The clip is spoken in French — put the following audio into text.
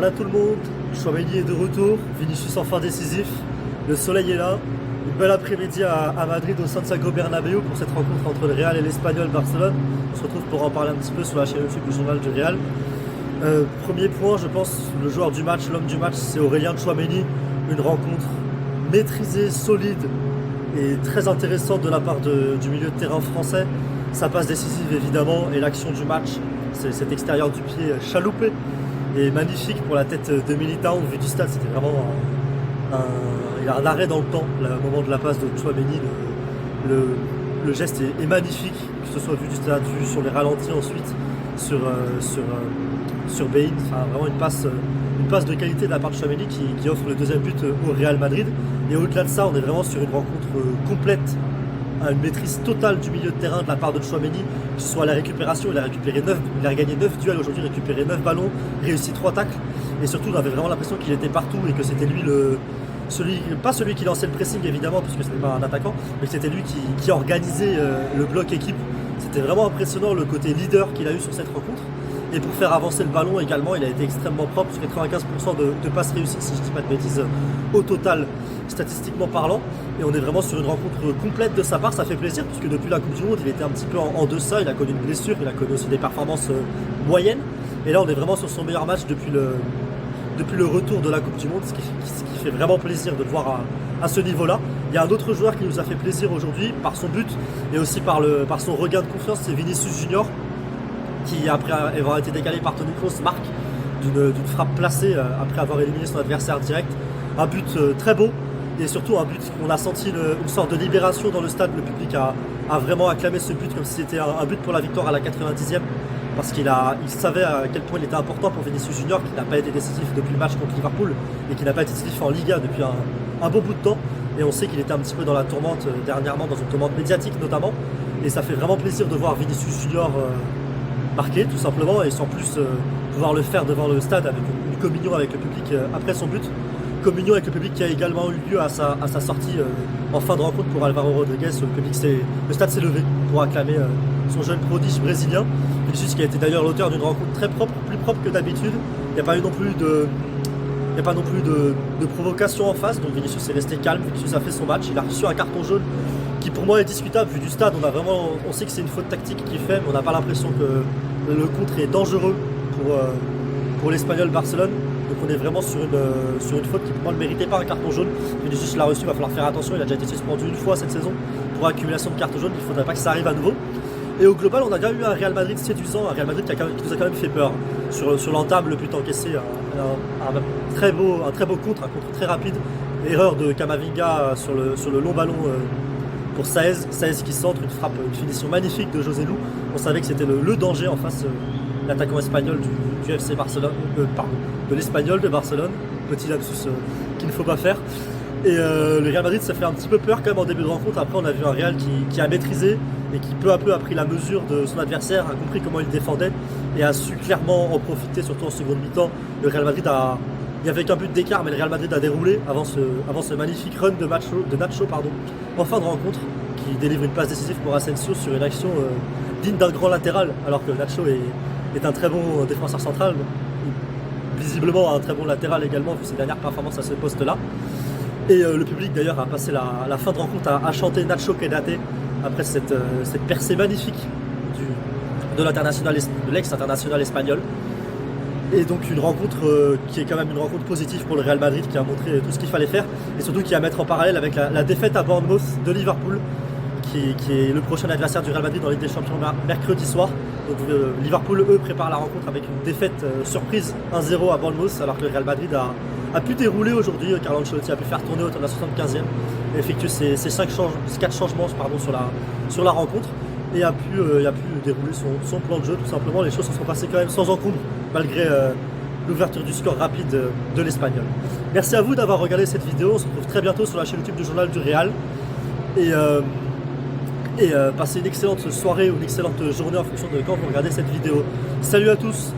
Voilà tout le monde, Tchouaméni est de retour, Vinicius enfin décisif, le soleil est là, une belle après-midi à Madrid au Santiago Bernabéu pour cette rencontre entre le Real et l'Espagnol Barcelone. On se retrouve pour en parler un petit peu sur la chaîne YouTube du journal du Real. Premier point, je pense, le joueur du match, l'homme du match, c'est Aurélien Tchouaméni. Une rencontre maîtrisée, solide et très intéressante de la part du milieu de terrain français. Sa passe décisive évidemment et l'action du match, c'est cet extérieur du pied chaloupé et magnifique pour la tête de Militao. Vu du stade, c'était vraiment il y a un arrêt dans le temps, au moment de la passe de Tchouaméni. Le geste est magnifique, que ce soit vu du stade, vu sur les ralentis ensuite, sur Bein. Enfin, vraiment une passe de qualité de la part de Tchouaméni qui offre le deuxième but au Real Madrid. Et au-delà de ça, on est vraiment sur une rencontre complète, une maîtrise totale du milieu de terrain de la part de Tchouaméni, que ce soit à la récupération. Il a gagné 9 duels aujourd'hui, récupéré 9 ballons, réussi 3 tacles. Et surtout, on avait vraiment l'impression qu'il était partout et que c'était lui pas celui qui lançait le pressing évidemment, puisque ce n'est pas un attaquant, mais c'était lui qui organisait le bloc équipe. C'était vraiment impressionnant le côté leader qu'il a eu sur cette rencontre. Et pour faire avancer le ballon également, il a été extrêmement propre, sur 95% de passes réussies, si je ne dis pas de bêtises, au total, statistiquement parlant. Et on est vraiment sur une rencontre complète de sa part, ça fait plaisir, puisque depuis la Coupe du Monde, il était un petit peu en deçà, il a connu une blessure, il a connu aussi des performances moyennes. Et là, on est vraiment sur son meilleur match depuis le retour de la Coupe du Monde, ce qui fait vraiment plaisir de le voir à ce niveau-là. Il y a un autre joueur qui nous a fait plaisir aujourd'hui par son but et aussi par son regain de confiance, c'est Vinicius Junior, qui après avoir été décalé par Toni Kroos marque d'une frappe placée après avoir éliminé son adversaire direct. Un but très beau et surtout un but qu'on a senti une sorte de libération dans le stade. Le public a vraiment acclamé ce but comme si c'était un but pour la victoire à la 90e, parce qu'il savait à quel point il était important pour Vinicius Junior, qui n'a pas été décisif depuis le match contre Liverpool et qui n'a pas été décisif en Liga depuis un bon bout de temps. Et on sait qu'il était un petit peu dans la tourmente dernièrement, dans une tourmente médiatique notamment. Et ça fait vraiment plaisir de voir Vinicius Junior marqué tout simplement, et sans plus pouvoir le faire devant le stade avec une communion avec le public après son but. Communion avec le public qui a également eu lieu à sa sortie en fin de rencontre pour Alvaro Rodriguez. Le stade s'est levé pour acclamer son jeune prodige brésilien. Vinicius qui a été d'ailleurs l'auteur d'une rencontre très propre, plus propre que d'habitude. Il n'y a pas eu non plus de provocation en face, donc Vinicius est resté calme. Vinicius a fait son match, il a reçu un carton jaune qui pour moi est discutable vu du stade. On sait que c'est une faute tactique qu'il fait, mais on n'a pas l'impression que le contre est dangereux pour l'Espagnol Barcelone. Donc on est vraiment sur une faute qui pour moi ne méritait pas un carton jaune. Vinicius l'a reçu, il va falloir faire attention, il a déjà été suspendu une fois cette saison pour accumulation de cartons jaunes, il ne faudrait pas que ça arrive à nouveau. Et au global, on a déjà eu un Real Madrid séduisant, un Real Madrid qui nous a quand même fait peur. Sur l'entame, le but encaissé, un très beau contre, un contre très rapide. Erreur de Camavinga sur le long ballon pour Saez qui centre, une finition magnifique de José Lu. On savait que c'était le danger en face, l'attaquant espagnol du FC Barcelone, de l'Espagnol de Barcelone. Petit lapsus qu'il ne faut pas faire. Et le Real Madrid, ça fait un petit peu peur quand même en début de rencontre. Après, on a vu un Real qui a maîtrisé et qui peu à peu a pris la mesure de son adversaire, a compris comment il défendait et a su clairement en profiter, surtout en seconde mi-temps. Le Real Madrid il n'y avait qu'un but d'écart, mais le Real Madrid a déroulé avant ce magnifique run de Nacho en fin de rencontre, qui délivre une passe décisive pour Asensio sur une action digne d'un grand latéral, alors que Nacho est un très bon défenseur central, visiblement un très bon latéral également vu ses dernières performances à ce poste-là. Et le public d'ailleurs a passé la fin de rencontre à chanter Nacho Quédate après cette percée magnifique de l'ex-international espagnol. Et donc une rencontre qui est quand même une rencontre positive pour le Real Madrid, qui a montré tout ce qu'il fallait faire, et surtout qui a à mettre en parallèle avec la défaite à Bournemouth de Liverpool, qui est le prochain adversaire du Real Madrid dans la Ligue des Champions mercredi soir. Donc Liverpool, eux, prépare la rencontre avec une défaite surprise 1-0 à Bournemouth, alors que le Real Madrid a pu dérouler aujourd'hui. Carlo Ancelotti a pu faire tourner autour de la 75e et effectuer ses 4 changements sur la rencontre, et a pu dérouler son plan de jeu tout simplement. Les choses se sont passées quand même sans encombre malgré l'ouverture du score rapide de l'Espagnol. Merci à vous d'avoir regardé cette vidéo. On se retrouve très bientôt sur la chaîne YouTube du journal du Real, et passez une excellente soirée ou une excellente journée en fonction de quand vous regardez cette vidéo. Salut à tous!